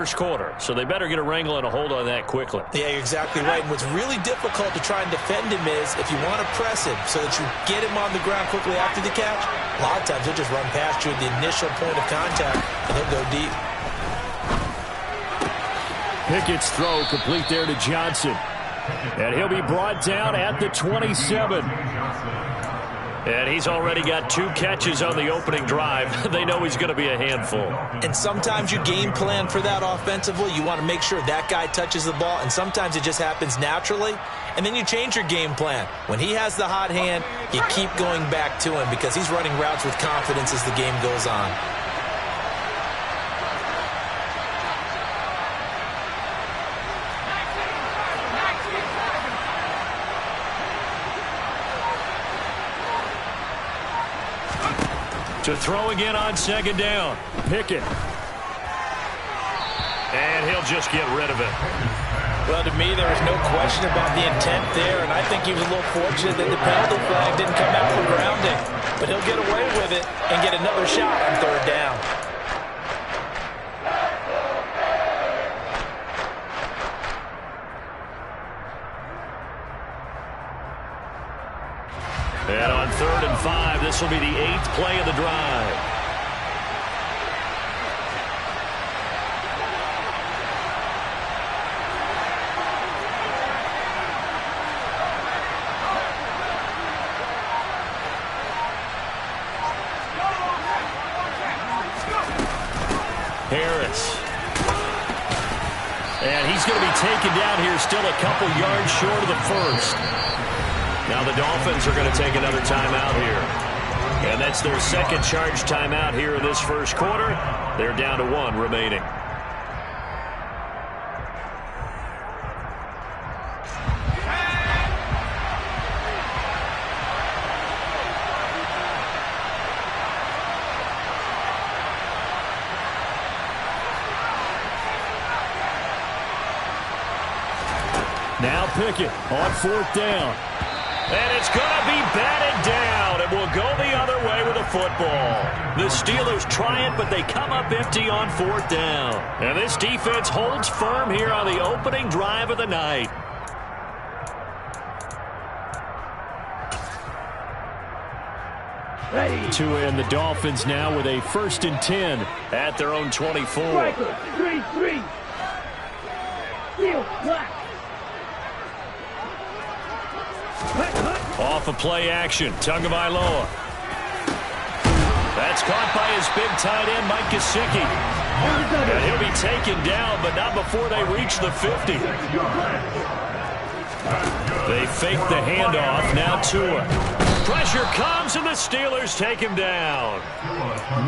first quarter, so they better get a wrangle and a hold on that quickly. Yeah, you're exactly right. And what's really difficult to try and defend him is if you want to press him so that you get him on the ground quickly after the catch, a lot of times he'll just run past you at the initial point of contact, and he'll go deep. Pickett's throw complete there to Johnson. And he'll be brought down at the 27. And he's already got 2 catches on the opening drive. They know he's going to be a handful. And sometimes you game plan for that offensively. You want to make sure that guy touches the ball, and sometimes it just happens naturally. And then you change your game plan. When he has the hot hand, you keep going back to him because he's running routes with confidence as the game goes on. To throw again on second down. Pickett. And he'll just get rid of it. Well, to me, there was no question about the intent there, and I think he was a little fortunate that the penalty flag didn't come out for grounding. But he'll get away with it and get another shot on third down. And on 3rd and 5, this will be the 8th play of the drive. Harris. And he's going to be taken down here, still a couple yards short of the first. Now the Dolphins are going to take another timeout here. And that's their second charge timeout here in this first quarter. They're down to 1 remaining. Now Pickett on 4th down. And it's going to be batted down. It will go the other way with the football. The Steelers try it, but they come up empty on 4th down. And this defense holds firm here on the opening drive of the night. Ready to end the Dolphins now with a 1st and 10 at their own 24. 3-3. Steel black. Off of play action, Tagovailoa. That's caught by his big tight end, Mike Gesicki. And he'll be taken down, but not before they reach the 50. They fake the handoff, now Tua. Pressure comes, and the Steelers take him down.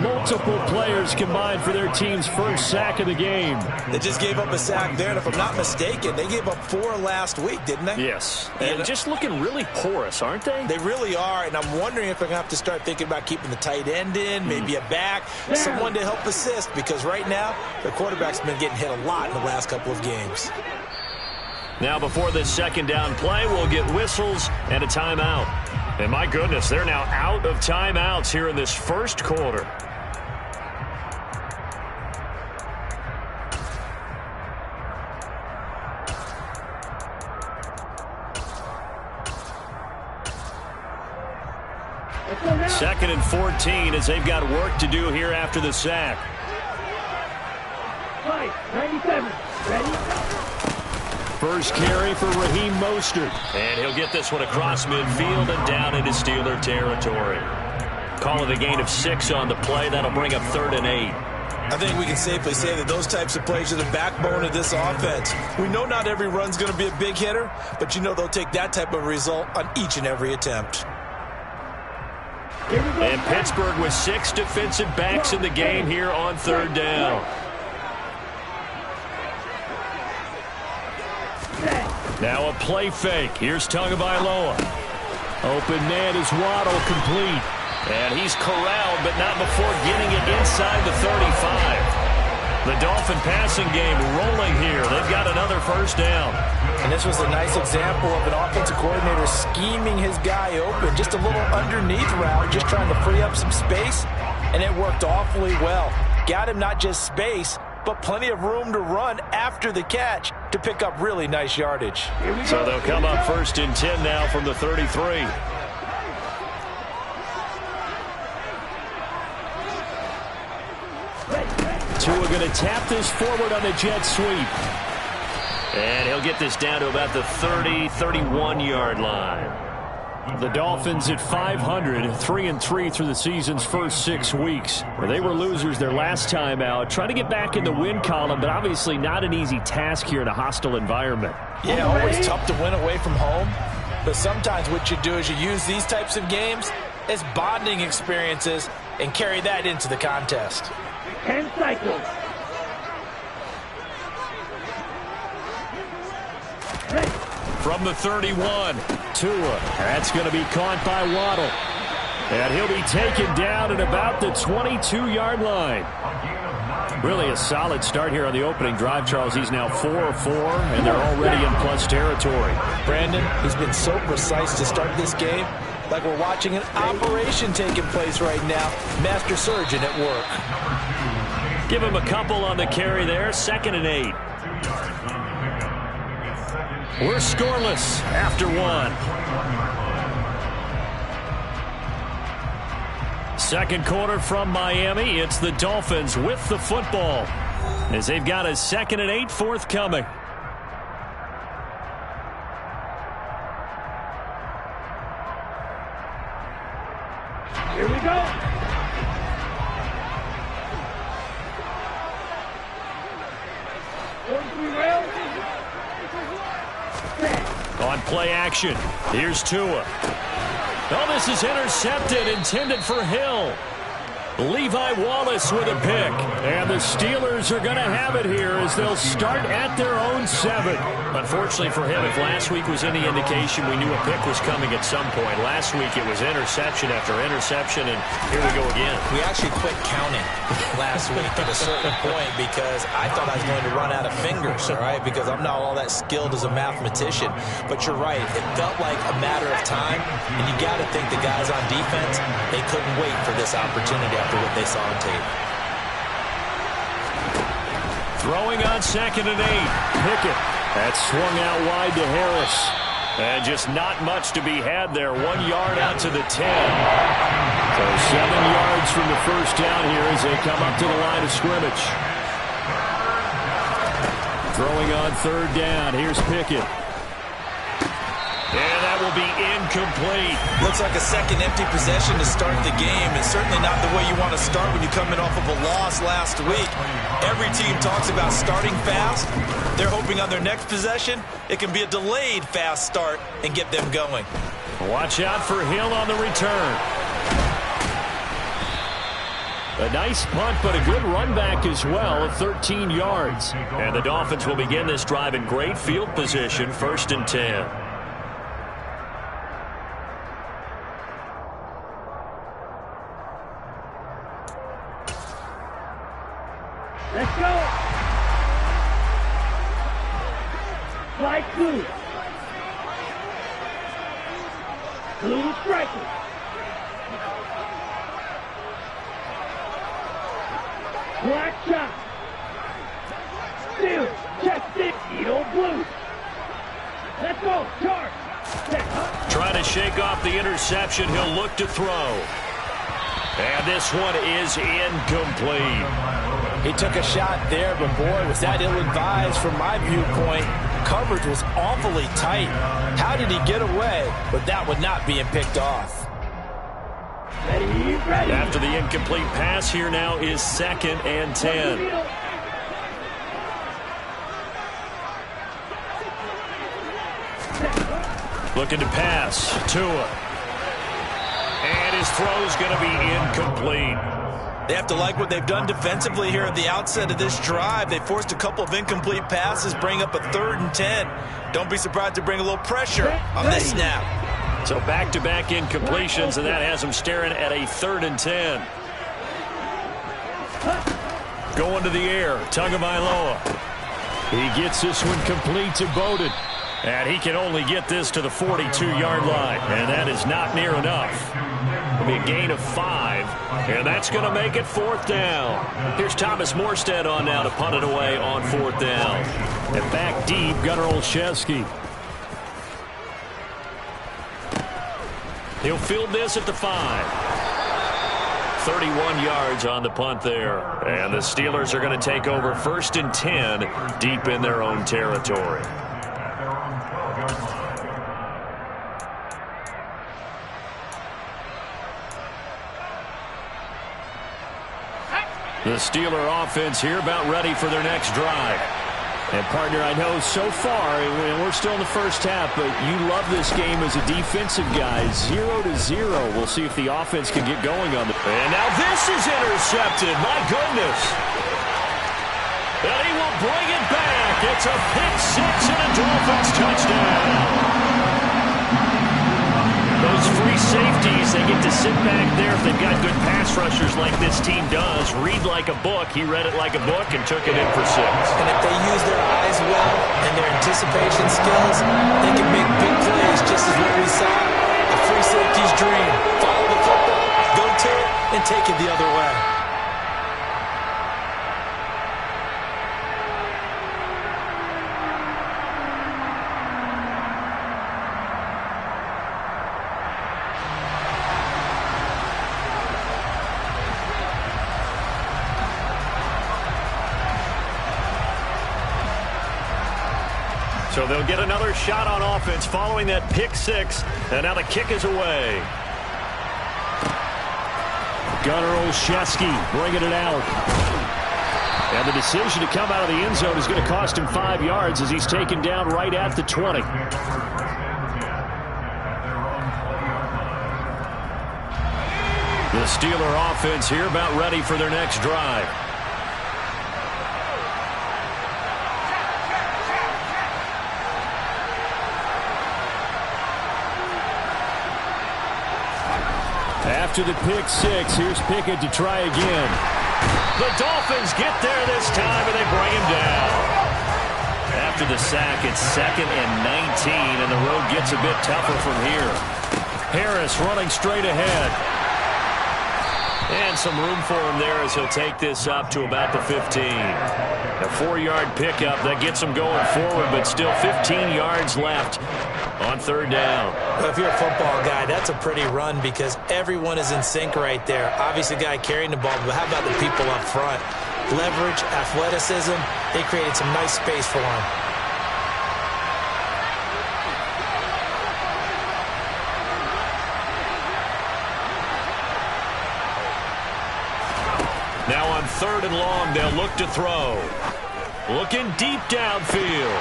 Multiple players combined for their team's first sack of the game. They just gave up a sack there, and if I'm not mistaken, they gave up 4 last week, didn't they? Yes, and just looking really porous, aren't they? They really are, and I'm wondering if they're going to have to start thinking about keeping the tight end in, maybe a back, someone to help assist, because right now, their quarterback's been getting hit a lot in the last couple of games. Now before this second down play, we'll get whistles and a timeout. And my goodness, they're now out of timeouts here in this first quarter. Second and 14 as they've got work to do here after the sack. 97. Ready? First carry for Raheem Mostert. And he'll get this one across midfield and down into Steeler territory. Call it a gain of 6 on the play. That'll bring up 3rd and 8. I think we can safely say that those types of plays are the backbone of this offense. We know not every run's going to be a big hitter, but you know they'll take that type of result on each and every attempt. And Pittsburgh with 6 defensive backs in the game here on 3rd down. Now a play fake. Here's Tagovailoa. Open man is Waddle, complete. And he's corralled, but not before getting it inside the 35. The Dolphin passing game rolling here. They've got another first down. And this was a nice example of an offensive coordinator scheming his guy open. Just a little underneath route, just trying to free up some space. And it worked awfully well. Got him not just space, but plenty of room to run after the catch to pick up really nice yardage. So they'll come up 1st and 10 now from the 33. Tua going to tap this forward on the jet sweep. And he'll get this down to about the 30, 31-yard line. The Dolphins at 500, 3-3 through the season's first 6 weeks. They were losers their last time out. Trying to get back in the win column, but obviously not an easy task here in a hostile environment. Yeah, always tough to win away from home. But sometimes what you do is you use these types of games as bonding experiences and carry that into the contest. 10 cycles. From the 31, Tua. That's going to be caught by Waddle. And he'll be taken down at about the 22-yard line. Really a solid start here on the opening drive, Charles. He's now 4 of 4, and they're already in plus territory. Brandon, he's been so precise to start this game, like we're watching an operation taking place right now. Master surgeon at work. Give him a couple on the carry there. 2nd and 8. We're scoreless after 1. Second quarter from Miami. It's the Dolphins with the football as they've got a 2nd and 8 forthcoming. Here we go. On play action, here's Tua. Oh, this is intercepted, intended for Hill. Levi Wallace with a pick. And the Steelers are going to have it here as they'll start at their own 7. Unfortunately for him, if last week was any indication, we knew a pick was coming at some point. Last week it was interception after interception, and here we go again. We actually quit counting last week at a certain point because I thought I was going to run out of fingers, all right, because I'm not all that skilled as a mathematician. But you're right. It felt like a matter of time, and you got to think the guys on defense, they couldn't wait for this opportunity after what they saw on tape. Throwing on 2nd and 8. Pickett. That swung out wide to Harris. And just not much to be had there. 1 yard out to the 10. So 7 yards from the first down here as they come up to the line of scrimmage. Throwing on 3rd down. Here's Pickett. And that will be incomplete. Looks like a second empty possession to start the game. It's certainly not the way you want to start when you're coming off of a loss last week. Every team talks about starting fast. They're hoping on their next possession, it can be a delayed fast start and get them going. Watch out for Hill on the return. A nice punt, but a good run back as well of 13 yards. And the Dolphins will begin this drive in great field position, 1st and 10. Let's go. Slide blue. Blue striker. Black shot. Steal. Check stick. Edo blue. Let's go. Charge. Trying to shake off the interception. He'll look to throw. And this one is incomplete. He took a shot there, but boy, was that ill-advised from my viewpoint. Coverage was awfully tight. How did he get away with that one not being picked off? Ready, ready. After the incomplete pass, here now is 2nd and 10. Looking to pass. Tua. And his throw is going to be incomplete. They have to like what they've done defensively here at the outset of this drive. They forced a couple of incomplete passes, bring up a 3rd and 10. Don't be surprised to bring a little pressure on this snap. So back-to-back incompletions, and that has them staring at a 3rd and 10. Going to the air, Tagovailoa. He gets this one complete to Bowden. And he can only get this to the 42-yard line. And that is not near enough. It'll be a gain of 5. And that's going to make it 4th down. Here's Thomas Morstead on now to punt it away on 4th down. And back deep, Gunnar Olszewski. He'll field this at the 5. 31 yards on the punt there. And the Steelers are going to take over 1st and 10 deep in their own territory. The Steeler offense here about ready for their next drive. And, partner, I know so far, we're still in the first half, but you love this game as a defensive guy. 0-0. We'll see if the offense can get going on the... And now this is intercepted. My goodness. And he will bring it back. It's a pick 6 and a Dolphins touchdown. Those free safeties, they get to sit back there if they've got good pass rushers like this team does. Read like a book. He read it like a book and took it in for 6. And if they use their eyes well and their anticipation skills, they can make big plays, just as what we saw. A free safety's dream. Follow the football, go to it, and take it the other way. So they'll get another shot on offense following that pick 6. And now the kick is away. Gunnar Olszewski bringing it out. And the decision to come out of the end zone is going to cost him 5 yards as he's taken down right at the 20. The Steeler offense here about ready for their next drive. After the pick 6, here's Pickett to try again. The Dolphins get there this time, and they bring him down. After the sack, it's 2nd and 19, and the road gets a bit tougher from here. Harris running straight ahead. And some room for him there as he'll take this up to about the 15. A 4-yard pickup. That gets him going forward, but still 15 yards left on 3rd down. Well, if you're a football guy, that's a pretty run because everyone is in sync right there. Obviously, the guy carrying the ball, but how about the people up front? Leverage, athleticism, they created some nice space for him. Now on 3rd and long, they'll look to throw. Looking deep downfield.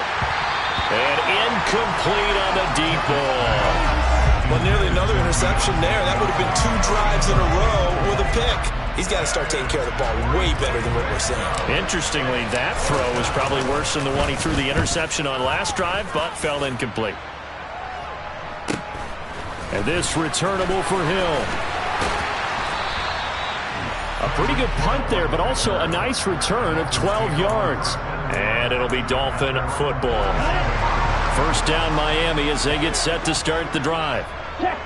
And incomplete on the deep ball. Well, nearly another interception there. That would have been 2 drives in a row with a pick. He's got to start taking care of the ball way better than what we're seeing. Interestingly, that throw was probably worse than the one he threw the interception on last drive, but fell incomplete. And this returnable for Hill. A pretty good punt there, but also a nice return of 12 yards. And it'll be Dolphin football. 1st down Miami as they get set to start the drive.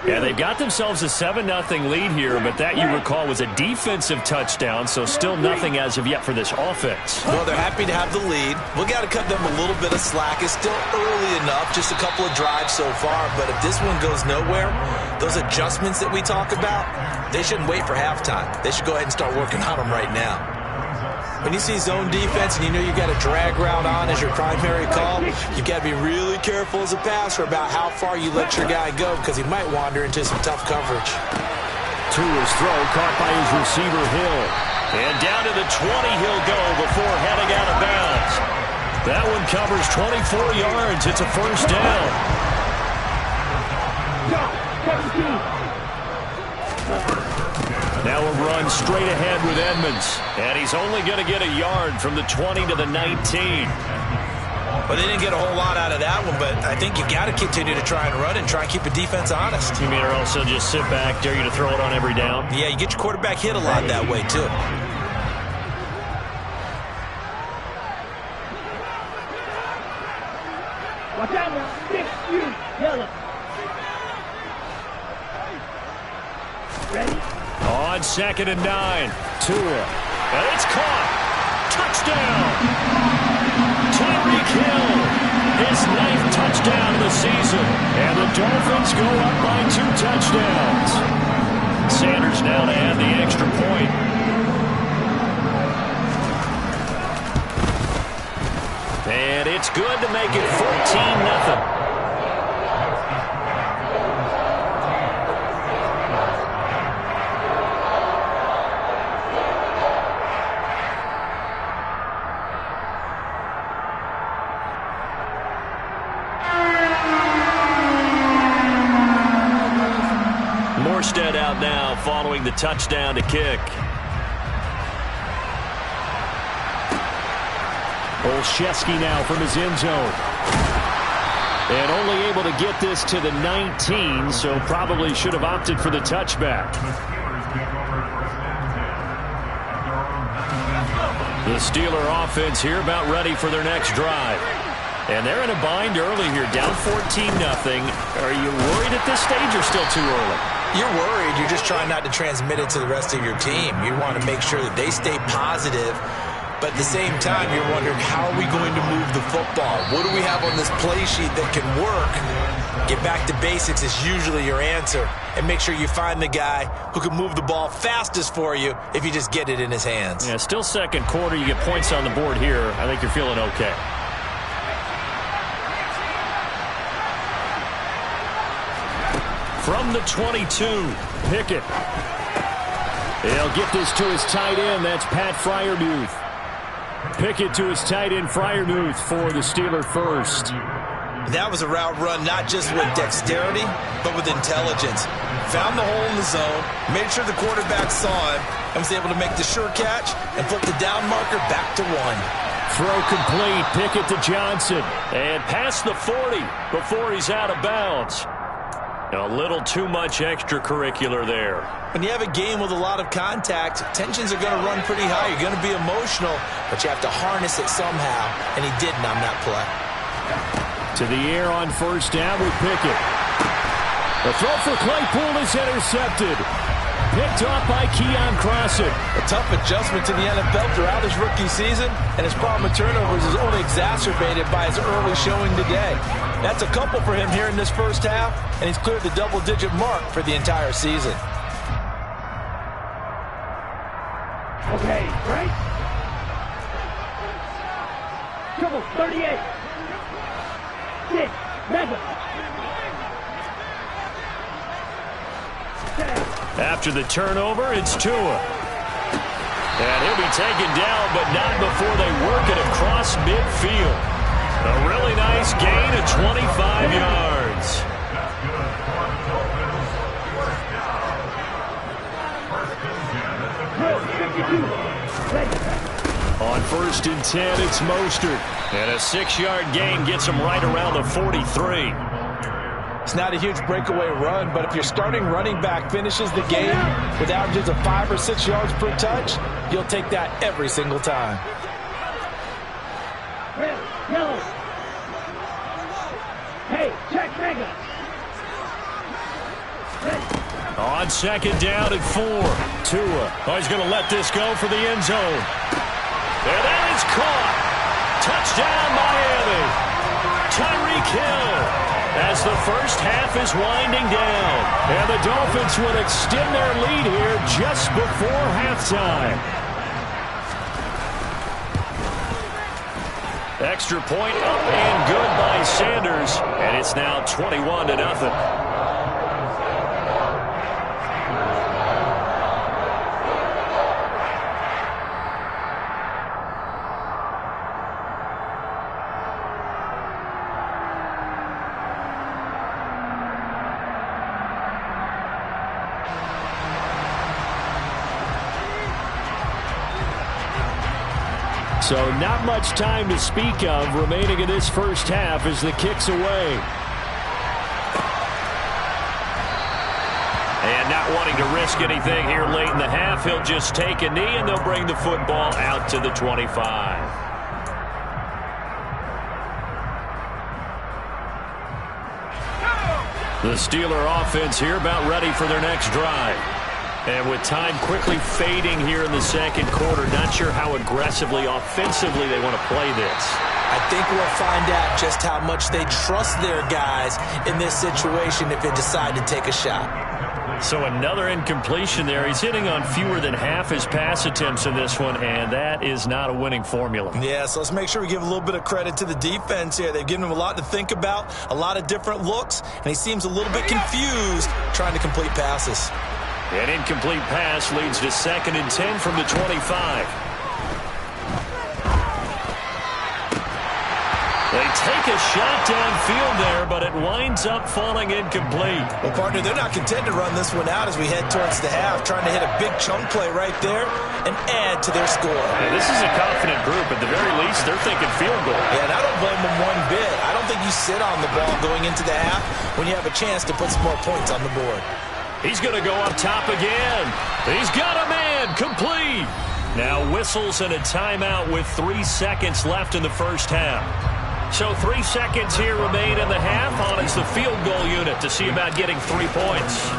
Yeah, they've got themselves a 7-0 lead here, but that, you recall, was a defensive touchdown, so still nothing as of yet for this offense. Well, they're happy to have the lead. We've got to cut them a little bit of slack. It's still early enough, just a couple of drives so far, but if this one goes nowhere, those adjustments that we talk about, they shouldn't wait for halftime. They should go ahead and start working on them right now. When you see zone defense and you know you got a drag route on as your primary call, you got to be really careful as a passer about how far you let your guy go because he might wander into some tough coverage. To his throw, caught by his receiver, Hill. And down to the 20 he'll go before heading out of bounds. That one covers 24 yards. It's a 1st down. Now a run straight ahead with Edmonds. And he's only going to get a yard from the 20 to the 19. Well, they didn't get a whole lot out of that one, but I think you got to continue to try and run and try and keep the defense honest. You mean or else they'll just sit back, dare you to throw it on every down? Yeah, you get your quarterback hit a lot that way, too. Watch out now. 6, yellow. Ready? On 2nd and 9, Tua. And it's caught. Touchdown. Tyreek Hill. His 9th touchdown of the season. And the Dolphins go up by 2 touchdowns. Sanders now to add the extra point. And it's good to make it 14-0. Morstead out now following the touchdown to kick. Olszewski now from his end zone. And only able to get this to the 19, so probably should have opted for the touchback. The Steeler offense here about ready for their next drive. And they're in a bind early here, down 14-0. Are you worried at this stage or still too early? You're worried. You're just trying not to transmit it to the rest of your team. You want to make sure that they stay positive. But at the same time, you're wondering, how are we going to move the football? What do we have on this play sheet that can work? Get back to basics is usually your answer. And make sure you find the guy who can move the ball fastest for you if you just get it in his hands. Yeah, still second quarter. You get points on the board here. I think you're feeling okay. From the 22, Pickett. He'll get this to his tight end. That's Pat Freiermuth. Pickett to his tight end, Freiermuth, for the Steeler first. That was a route run not just with dexterity, but with intelligence. Found the hole in the zone, made sure the quarterback saw him, and was able to make the sure catch and flip the down marker back to 1. Throw complete. Pickett to Johnson. and past the 40 before he's out of bounds. A little too much extracurricular there. When you have a game with a lot of contact, tensions are going to run pretty high. You're going to be emotional, but you have to harness it somehow, and he didn't on that play. To the air on first down with Pickett. The throw for Claypool is intercepted. Picked off by Keon Crossen. A tough adjustment to the NFL throughout his rookie season, and his problem with turnovers is only exacerbated by his early showing today. That's a couple for him here in this first half, and he's cleared the double-digit mark for the entire season. Okay, right? Trouble 38. 6, mega. After the turnover, it's Tua. And he'll be taken down, but not before they work it across midfield. A really nice gain of 25 yards. On first and 10, it's Mostert. And a 6-yard gain gets him right around the 43. It's not a huge breakaway run, but if your starting running back finishes the game with averages of 5 or 6 yards per touch, you'll take that every single time. Red, yellow. Hey, check mega. On second down at 4. Tua. Oh, he's going to let this go for the end zone. And that is caught. Touchdown, Miami. Tyreek Hill. As the first half is winding down. And the Dolphins would extend their lead here just before halftime. Extra point up and good by Sanders. And it's now 21-0. So not much time to speak of remaining in this first half as the kick's away. And not wanting to risk anything here late in the half, he'll just take a knee and they'll bring the football out to the 25. The Steeler offense here about ready for their next drive. And with time quickly fading here in the second quarter, not sure how aggressively, offensively they want to play this. I think we'll find out just how much they trust their guys in this situation if they decide to take a shot. So another incompletion there. He's hitting on fewer than half his pass attempts in this one, and that is not a winning formula. Yeah, so let's make sure we give a little bit of credit to the defense here. They've given him a lot to think about, a lot of different looks, and he seems a little bit confused trying to complete passes. An incomplete pass leads to 2nd and 10 from the 25. They take a shot downfield there, but it winds up falling incomplete. Well, partner, they're not content to run this one out as we head towards the half, trying to hit a big chunk play right there and add to their score. Yeah, this is a confident group. At the very least, they're thinking field goal. Yeah, and I don't blame them one bit. I don't think you sit on the ball going into the half when you have a chance to put some more points on the board. He's going to go up top again. He's got a man. Complete. Now whistles and a timeout with 3 seconds left in the first half. So 3 seconds here remain in the half. On is the field goal unit to see about getting 3 points.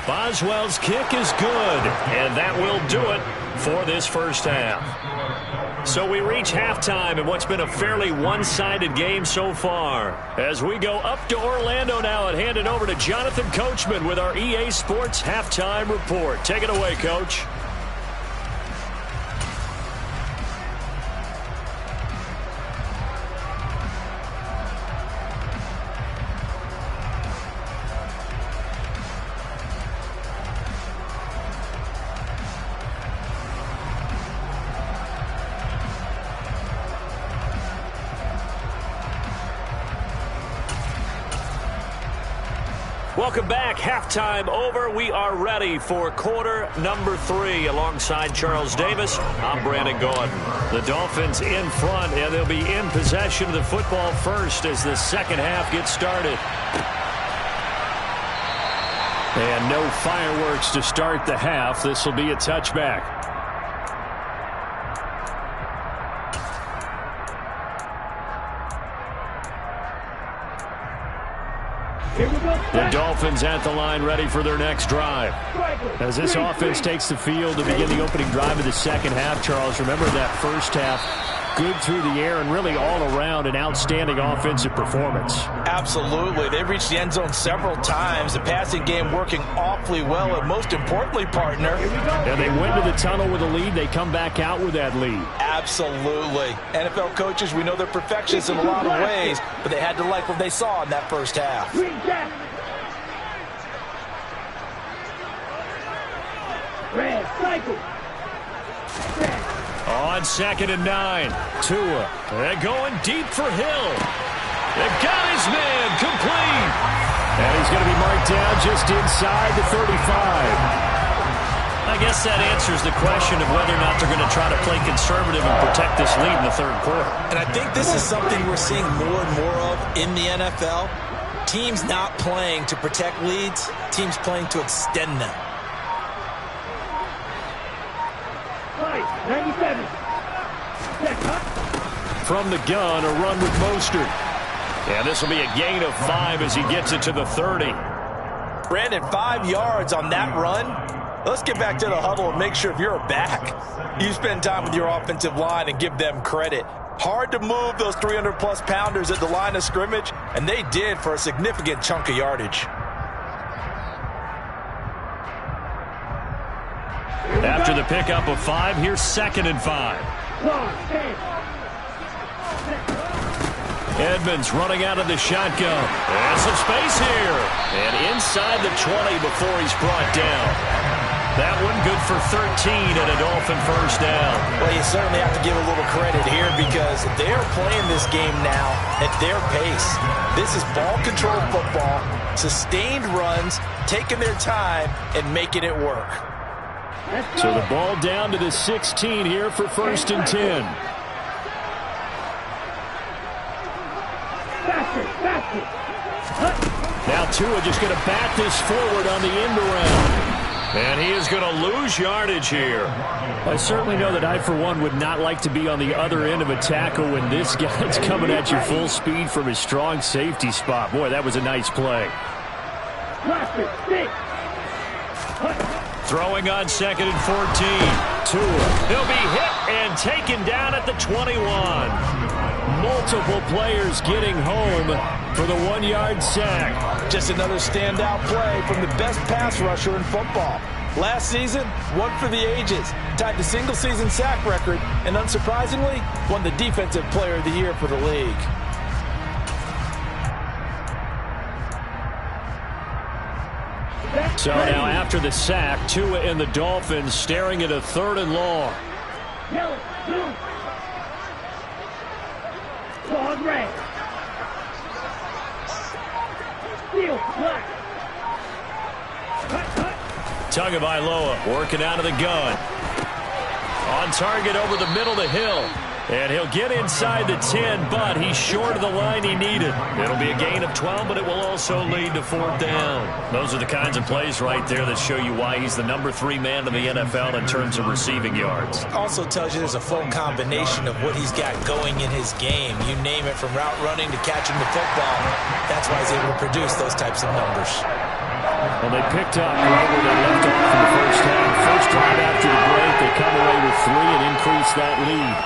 Boswell's kick is good, and that will do it for this first half. So we reach halftime in what's been a fairly one-sided game so far. As we go up to Orlando now and hand it over to Jonathan Coachman with our EA Sports Halftime Report. Take it away, Coach. Welcome back. Halftime over. We are ready for quarter number 3. Alongside Charles Davis, I'm Brandon Gaudin. The Dolphins in front, and they'll be in possession of the football first as the second half gets started. And no fireworks to start the half. This will be a touchback. The Dolphins at the line ready for their next drive. As this offense takes the field to begin the opening drive of the second half, Charles, remember that first half, good through the air and really all around an outstanding offensive performance. Absolutely. They've reached the end zone several times. The passing game working awfully well, and most importantly, partner. And they went to the tunnel with a lead. They come back out with that lead. Absolutely. NFL coaches, we know they're perfectionists in a lot of ways, but they had to like what they saw in that first half. Red, cycle. On 2nd and 9, Tua. They're going deep for Hill. They've got his man complete. And he's going to be marked down just inside the 35. I guess that answers the question of whether or not they're going to try to play conservative and protect this lead in the third quarter. And I think this is something we're seeing more and more of in the NFL. Teams not playing to protect leads, teams playing to extend them. 97. From the gun, a run with Mostert. And this will be a gain of 5 as he gets it to the 30. Brandon, 5 yards on that run. Let's get back to the huddle and make sure if you're a back, you spend time with your offensive line and give them credit. Hard to move those 300-plus pounders at the line of scrimmage, and they did for a significant chunk of yardage. After the pickup of 5, here's 2nd and 5. Edmonds running out of the shotgun. And some space here. And inside the 20 before he's brought down. That one good for 13 and a Dolphin first down. Well, you certainly have to give a little credit here because they're playing this game now at their pace. This is ball-controlled football, sustained runs, taking their time, and making it work. So the ball down to the 16 here for 1st and 10. Now Tua just going to bat this forward on the end around. And he is going to lose yardage here. I certainly know that I, for one, would not like to be on the other end of a tackle when this guy's coming at you full speed from his strong safety spot. Boy, that was a nice play. Throwing on 2nd and 14. Tua. He'll be hit and taken down at the 21. Multiple players getting home for the 1-yard sack. Just another standout play from the best pass rusher in football. Last season, one for the ages, tied the single-season sack record, and unsurprisingly, won the Defensive Player of the Year for the league. So now after the sack, Tua and the Dolphins staring at a 3rd and long. Yellow, blue. Dog red. Steel, black. Cut. Tagovailoa working out of the gun. On target over the middle to Hill. And he'll get inside the 10, but he's short of the line he needed. It'll be a gain of 12, but it will also lead to 4th down. Those are the kinds of plays right there that show you why he's the number 3 man in the NFL in terms of receiving yards. Also tells you there's a full combination of what he's got going in his game. You name it, from route running to catching the football. That's why he's able to produce those types of numbers. Well, they picked up right where they left off in the first half. First drive after the break, they come away with 3 and increase that lead.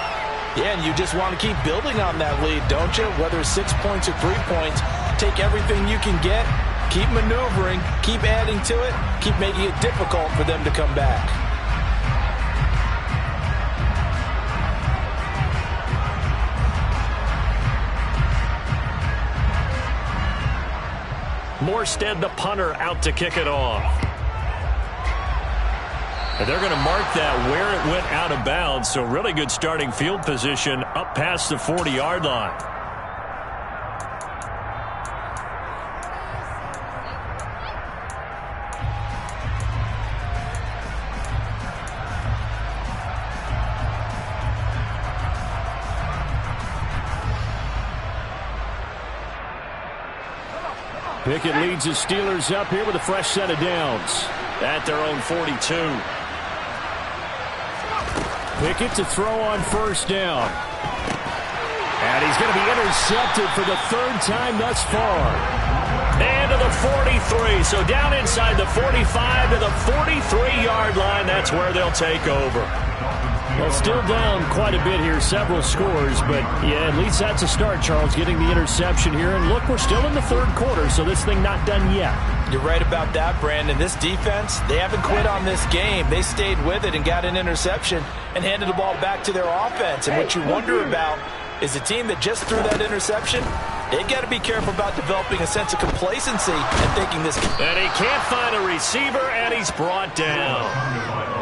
Yeah, and you just want to keep building on that lead, don't you? Whether it's 6 points or 3 points, take everything you can get, keep maneuvering, keep adding to it, keep making it difficult for them to come back. Morstead, the punter, out to kick it off. And they're going to mark that where it went out of bounds, so really good starting field position up past the 40-yard line. Pickett leads his Steelers up here with a fresh set of downs. At their own 42. Pickett to throw on 1st down. And he's going to be intercepted for the 3rd time thus far. And to the 43. So down inside the 45 to the 43-yard line. That's where they'll take over. Well, still down quite a bit here, several scores, but yeah, at least that's a start, Charles, getting the interception here. And look, we're still in the 3rd quarter, so this thing not done yet. You're right about that, Brandon. This defense, they haven't quit on this game. They stayed with it and got an interception and handed the ball back to their offense. And what you wonder about is a team that just threw that interception, they got to be careful about developing a sense of complacency and thinking this. And he can't find a receiver, and he's brought down.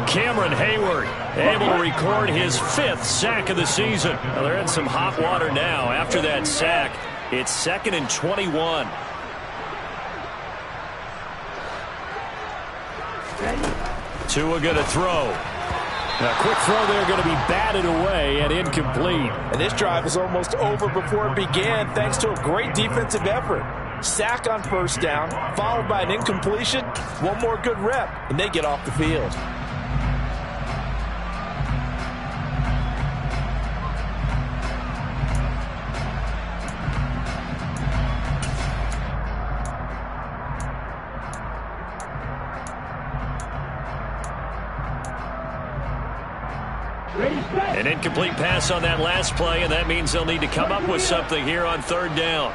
Cameron Hayward able to record his 5th sack of the season. Well, they're in some hot water now. After that sack, it's 2nd and 21. Tua going to throw. A quick throw there, going to be batted away and incomplete. And this drive is almost over before it began thanks to a great defensive effort. Sack on 1st down, followed by an incompletion. One more good rep, and they get off the field. An incomplete pass on that last play, and that means they'll need to come up with something here on 3rd down.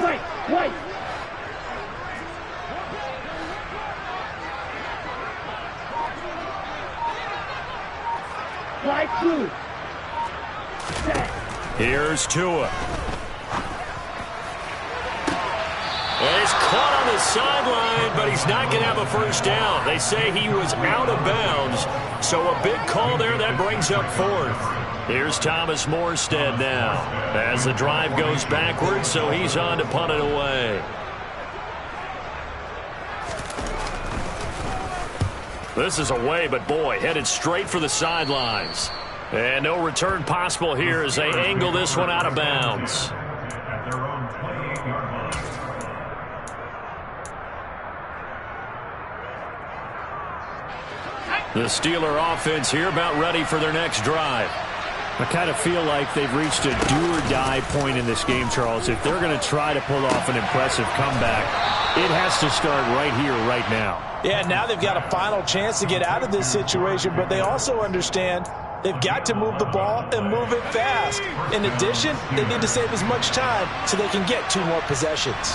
White. Flag blue. Here's Tua. And he's caught on the sideline, but he's not going to have a 1st down. They say he was out of bounds, so a big call there that brings up 4th. Here's Thomas Morstead now as the drive goes backwards, so he's on to punt it away. This is away, but boy, headed straight for the sidelines. And no return possible here as they angle this one out of bounds. The Steeler offense here about ready for their next drive. I kind of feel like they've reached a do-or-die point in this game, Charles. If they're going to try to pull off an impressive comeback, it has to start right here, right now. Yeah, now they've got a final chance to get out of this situation, but they also understand they've got to move the ball and move it fast. In addition, they need to save as much time so they can get 2 more possessions.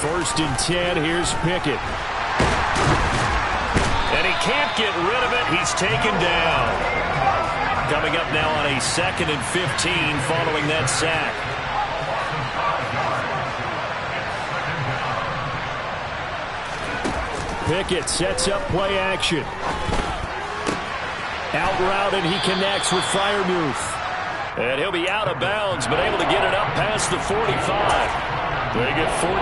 1st and 10, here's Pickett. And he can't get rid of it. He's taken down. Coming up now on a 2nd and 15 following that sack. Pickett sets up play action. Out route, and he connects with Freiermuth. And he'll be out of bounds, but able to get it up past the 45. They get 14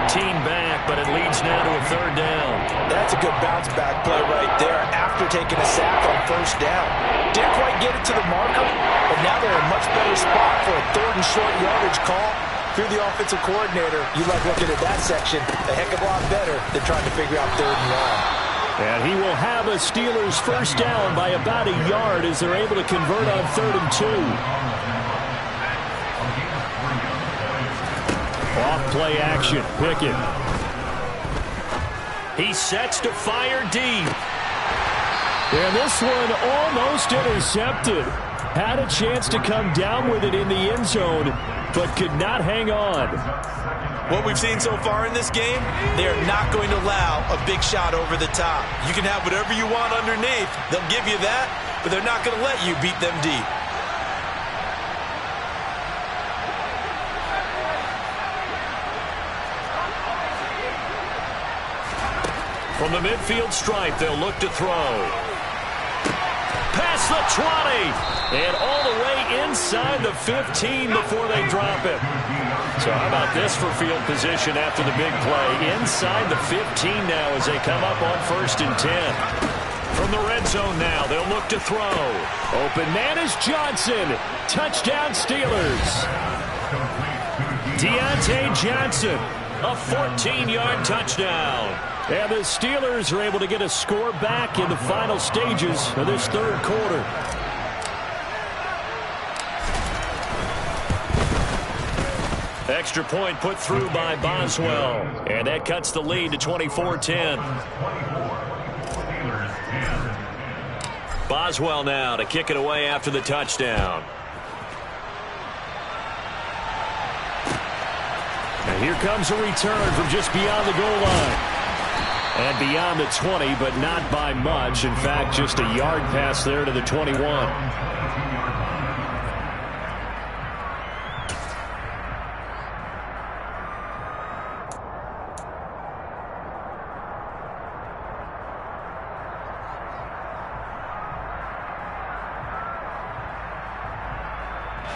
back, but it leads now to a 3rd down. That's a good bounce-back play right there after taking a sack on 1st down. Didn't quite get it to the marker, but now they're in a much better spot for a 3rd and short yardage call. Through the offensive coordinator, you like looking at that section a heck of a lot better than trying to figure out 3rd and long. And he will have a Steelers 1st down by about a yard as they're able to convert on 3rd and 2. Off play action, Pickett. He sets to fire deep. And this one almost intercepted. Had a chance to come down with it in the end zone, but could not hang on. What we've seen so far in this game, they are not going to allow a big shot over the top. You can have whatever you want underneath. They'll give you that, but they're not going to let you beat them deep. From the midfield stripe, they'll look to throw. Past the 20. And all the way inside the 15 before they drop it. So how about this for field position after the big play? Inside the 15 now as they come up on 1st and 10. From the red zone now, they'll look to throw. Open man is Johnson. Touchdown Steelers. Deontay Johnson, a 14-yard touchdown. And the Steelers are able to get a score back in the final stages of this 3rd quarter. Extra point put through by Boswell. And that cuts the lead to 24-10. Boswell now to kick it away after the touchdown. And here comes a return from just beyond the goal line. And beyond the 20, but not by much. In fact, just a yard pass there to the 21.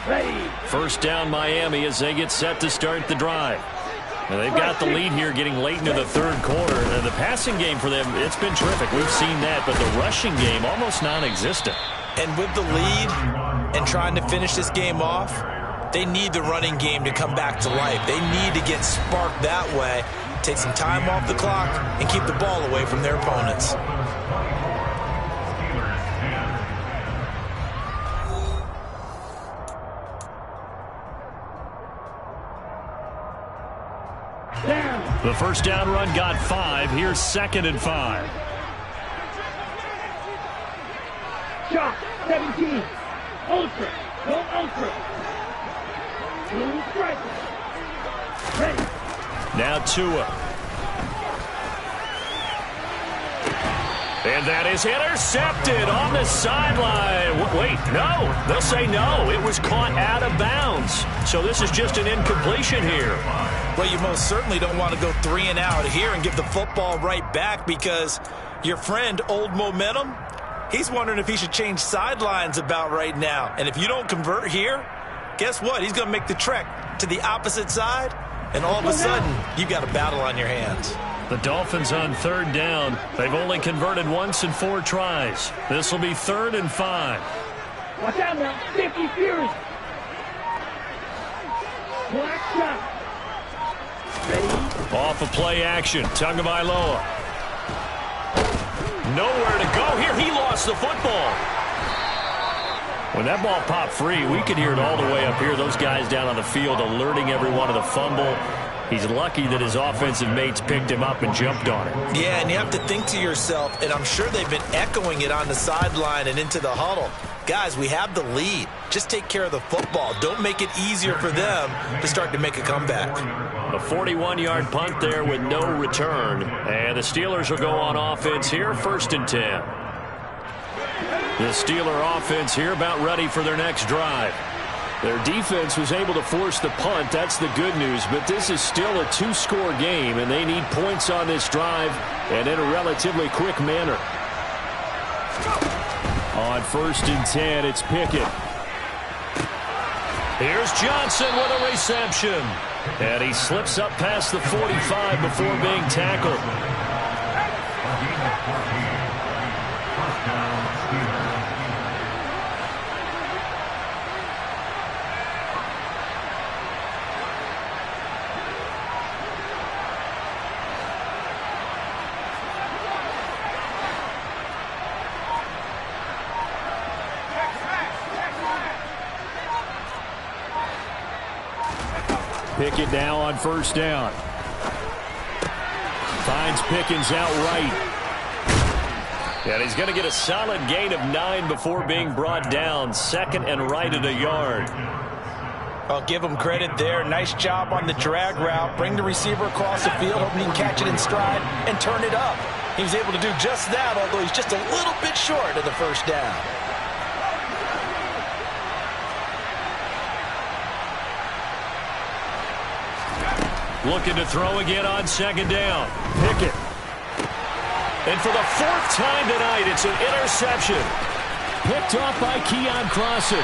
Ready. 1st down Miami as they get set to start the drive. And they've got the lead here getting late into the 3rd quarter. And the passing game for them, it's been terrific. We've seen that, but the rushing game almost non-existent. And with the lead and trying to finish this game off, they need the running game to come back to life. They need to get sparked that way, take some time off the clock, and keep the ball away from their opponents. The 1st down run got 5. Here's 2nd and 5. Shot. 17. Ultra. Go ultra. Blue striker. Ready. Now Tua. And that is intercepted on the sideline. Wait, no. They'll say no. It was caught out of bounds. So this is just an incompletion here. Well, you most certainly don't want to go 3 and out here and give the football right back because your friend, Old Momentum, he's wondering if he should change sidelines about right now. And if you don't convert here, guess what? He's going to make the trek to the opposite side, and all of a sudden, you've got a battle on your hands. The Dolphins on 3rd down. They've only converted once in 4 tries. This will be 3rd and 5. Watch out now. Safety Fury. Black shot. Ready. Off of play action. Tagovailoa. Nowhere to go here. He lost the football. When that ball popped free, we could hear it all the way up here. Those guys down on the field alerting everyone of the fumble. He's lucky that his offensive mates picked him up and jumped on it. Yeah, and you have to think to yourself, and I'm sure they've been echoing it on the sideline and into the huddle. Guys, we have the lead. Just take care of the football. Don't make it easier for them to start to make a comeback. A 41-yard punt there with no return. And the Steelers will go on offense here, 1st and 10. The Steeler offense here about ready for their next drive. Their defense was able to force the punt. That's the good news. But this is still a 2-score game, and they need points on this drive and in a relatively quick manner. On 1st and 10, it's Pickett. Here's Johnson with a reception. And he slips up past the 45 before being tackled. Pickett now on 1st down. Finds Pickens out right. And he's going to get a solid gain of 9 before being brought down. 2nd and right at a yard. I'll give him credit there. Nice job on the drag route. Bring the receiver across the field, hoping he can catch it in stride and turn it up. He was able to do just that, although he's just a little bit short of the 1st down. Looking to throw again on 2nd down. Pickett. And for the 4th time tonight, it's an interception. Picked off by Keon Crossen.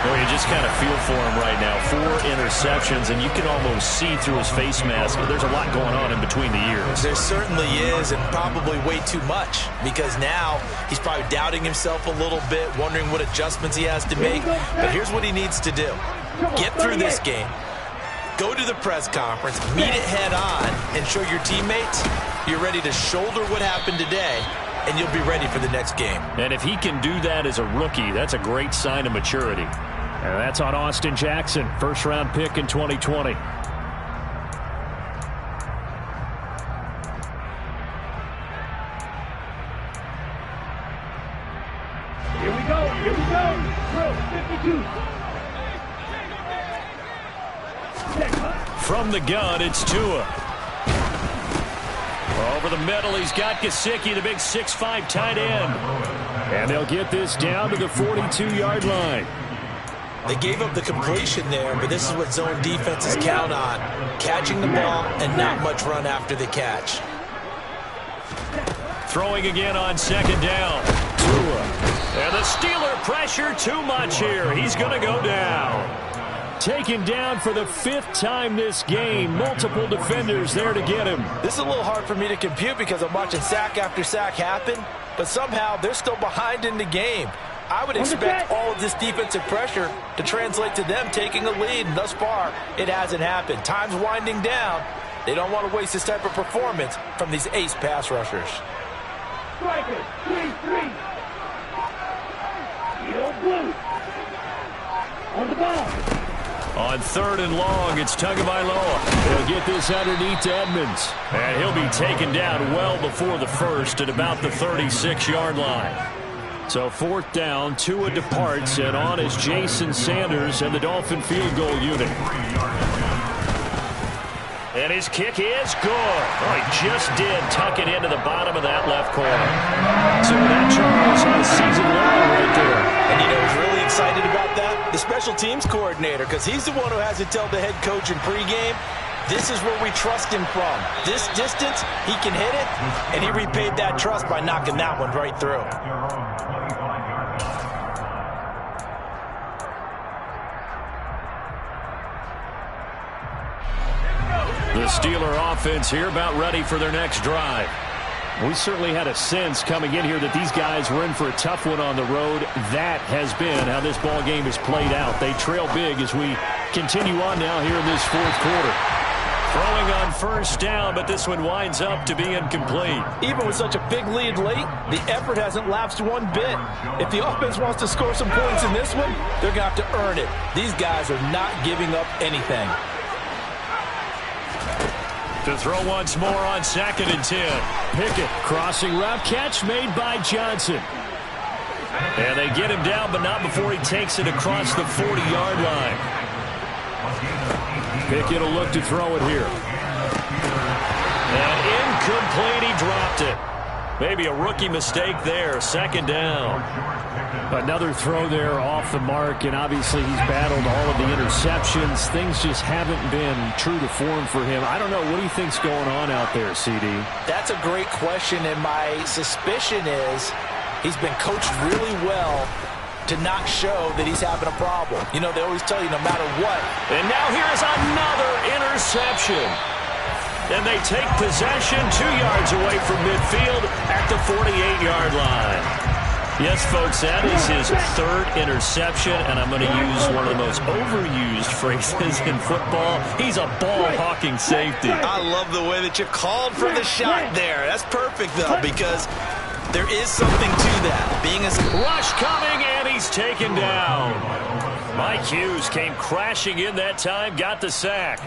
Well, you just kind of feel for him right now. 4 interceptions, and you can almost see through his face mask. There's a lot going on in between the ears. There certainly is, and probably way too much, because now he's probably doubting himself a little bit, wondering what adjustments he has to make. But here's what he needs to do. Get through this game. Go to the press conference, meet it head on, and show your teammates you're ready to shoulder what happened today, and you'll be ready for the next game. And if he can do that as a rookie, that's a great sign of maturity. And that's on Austin Jackson, 1st-round pick in 2020. Here we go. Drill 52. From the gun, it's Tua. Over the middle, he's got Gesicki, the big 6'5" tight end. And they'll get this down to the 42-yard line. They gave up the completion there, but this is what zone defenses count on. Catching the ball and not much run after the catch. Throwing again on 2nd down. Tua. And the Steeler pressure too much here. He's going to go down. Taken down for the 5th time this game. Multiple defenders there to get him. This is a little hard for me to compute because I'm watching sack after sack happen, but somehow they're still behind in the game. I would expect all of this defensive pressure to translate to them taking a lead, and thus far, it hasn't happened. Time's winding down. They don't want to waste this type of performance from these ace pass rushers. Strikers, 3-3. Yellow blue. On the ball. On 3rd and long, it's Tagovailoa. He'll get this underneath to Edmonds. And he'll be taken down well before the 1st at about the 36-yard line. So 4th down, Tua departs, and on is Jason Sanders and the Dolphin field goal unit. And his kick is good. Oh, he just did tuck it into the bottom of that left corner. So that, Charles, on a season long right there. And you know who's really excited about that? The special teams coordinator, because he's the one who has to tell the head coach in pregame, this is where we trust him from. This distance, he can hit it, and he repaid that trust by knocking that one right through. The Steeler offense here about ready for their next drive. We certainly had a sense coming in here that these guys were in for a tough one on the road. That has been how this ball game is played out. They trail big as we continue on now here in this 4th quarter. Throwing on first down, but this one winds up to be incomplete. Even with such a big lead late, the effort hasn't lapsed one bit. If the offense wants to score some points in this one, they're going to have to earn it. These guys are not giving up anything. To throw once more on 2nd and 10. Pickett, crossing route, catch made by Johnson. And they get him down, but not before he takes it across the 40-yard line. Pickett will look to throw it here. And incomplete, he dropped it. Maybe a rookie mistake there, 2nd down. Another throw there off the mark, and obviously he's battled all of the interceptions. Things just haven't been true to form for him. I don't know. What do you think's going on out there, CD? That's a great question, and my suspicion is he's been coached really well to not show that he's having a problem. You know, they always tell you no matter what. And now here's another interception. And they take possession 2 yards away from midfield at the 48-yard line. Yes, folks, that is his 3rd interception, and I'm going to use one of the most overused phrases in football. He's a ball-hawking safety. I love the way that you called for the shot there. That's perfect, though, because there is something to that. Being a rush coming, and he's taken down. Mike Hughes came crashing in that time, got the sack.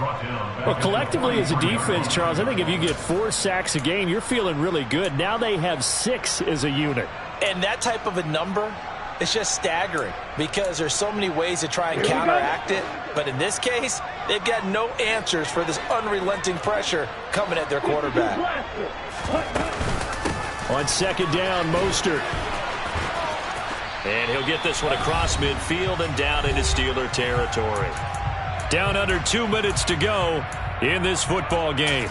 Well, collectively as a defense, Charles, I think if you get 4 sacks a game, you're feeling really good. Now they have 6 as a unit. And that type of a number is just staggering because there's so many ways to try and counteract it. But in this case, they've got no answers for this unrelenting pressure coming at their quarterback. On 2nd down, Mostert. And he'll get this one across midfield and down into Steeler territory. Down under 2 minutes to go in this football game.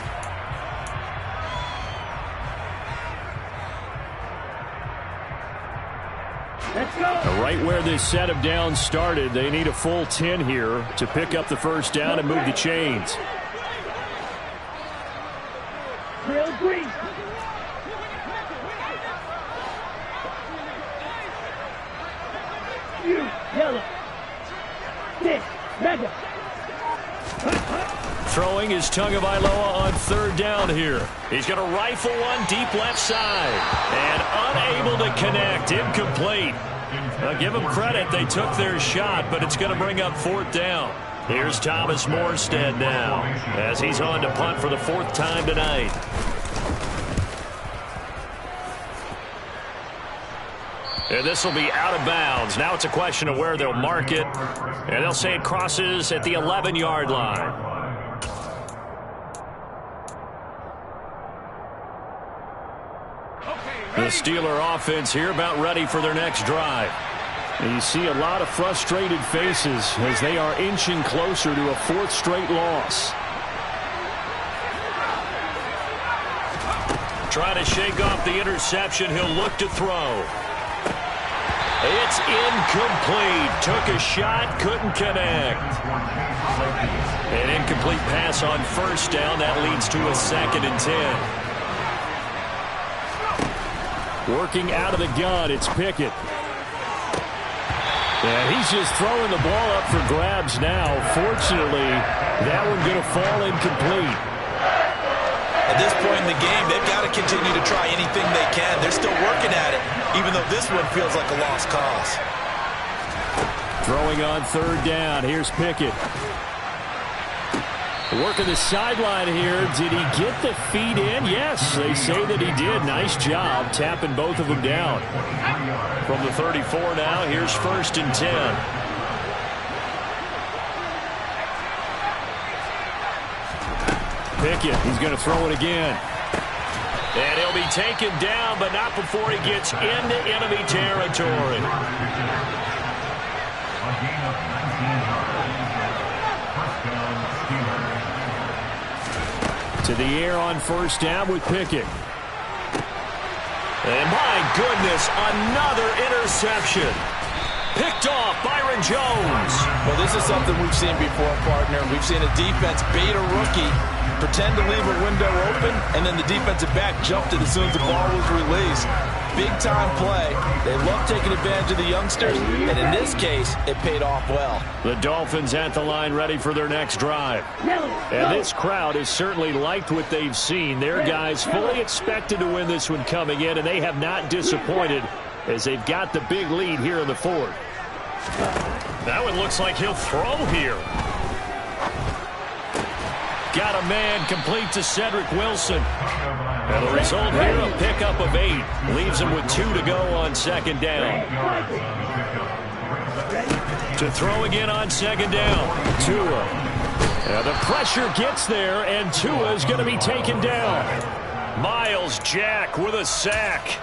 Let's go. Right where this set of downs started, they need a full 10 here to pick up the first down and move the chains. Drill green. You, yellow. This, mega. Throwing is Tagovailoa on 3rd down here. He's going to rifle one deep left side. And unable to connect. Incomplete. Now give them credit. They took their shot, but it's going to bring up 4th down. Here's Thomas Morstead now as he's on to punt for the 4th time tonight. And this will be out of bounds. Now it's a question of where they'll mark it. And they'll say it crosses at the 11-yard line. The Steeler offense here about ready for their next drive. And you see a lot of frustrated faces as they are inching closer to a 4th straight loss. Trying to shake off the interception. He'll look to throw. It's incomplete. Took a shot, couldn't connect. An incomplete pass on 1st down. That leads to a 2nd and 10. Working out of the gun, it's Pickett. And he's just throwing the ball up for grabs now. Fortunately, that one going to fall incomplete. At this point in the game, they've got to continue to try anything they can. They're still working at it, even though this one feels like a lost cause. Throwing on 3rd down. Here's Pickett. Working the sideline here. Did he get the feet in? Yes, they say that he did. Nice job tapping both of them down. From the 34 now, here's 1st and 10. Pickett, he's going to throw it again. And he'll be taken down, but not before he gets into enemy territory. To the air on 1st down with Pickett. And my goodness, another interception. Picked off Byron Jones. Well, this is something we've seen before, partner. We've seen a defense bait a rookie, pretend to leave a window open, and then the defensive back jumped it as soon as the ball was released. big-time play. They love taking advantage of the youngsters, and in this case, it paid off well. The Dolphins at the line ready for their next drive. And this crowd has certainly liked what they've seen. Their guys fully expected to win this one coming in, and they have not disappointed as they've got the big lead here in the fourth. That one looks like he'll throw here. Got a man complete to Cedric Wilson. And the result here, a pickup of 8. Leaves him with 2 to go on second down. To throw again on second down. Tua. And the pressure gets there, and Tua is going to be taken down. Myles Jack with a sack.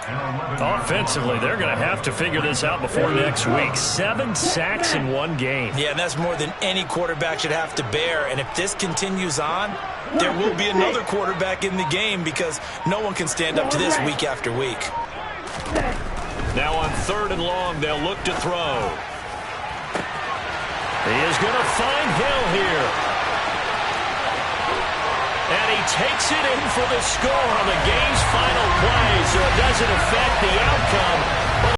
Offensively, they're going to have to figure this out before next week. 7 sacks in one game. Yeah, and that's more than any quarterback should have to bear. And if this continues on, there will be another quarterback in the game because no one can stand up to this week after week. Now on 3rd and long, they'll look to throw. He is going to find Hill here. And he takes it in for the score on the game's final play, so it doesn't affect the outcome.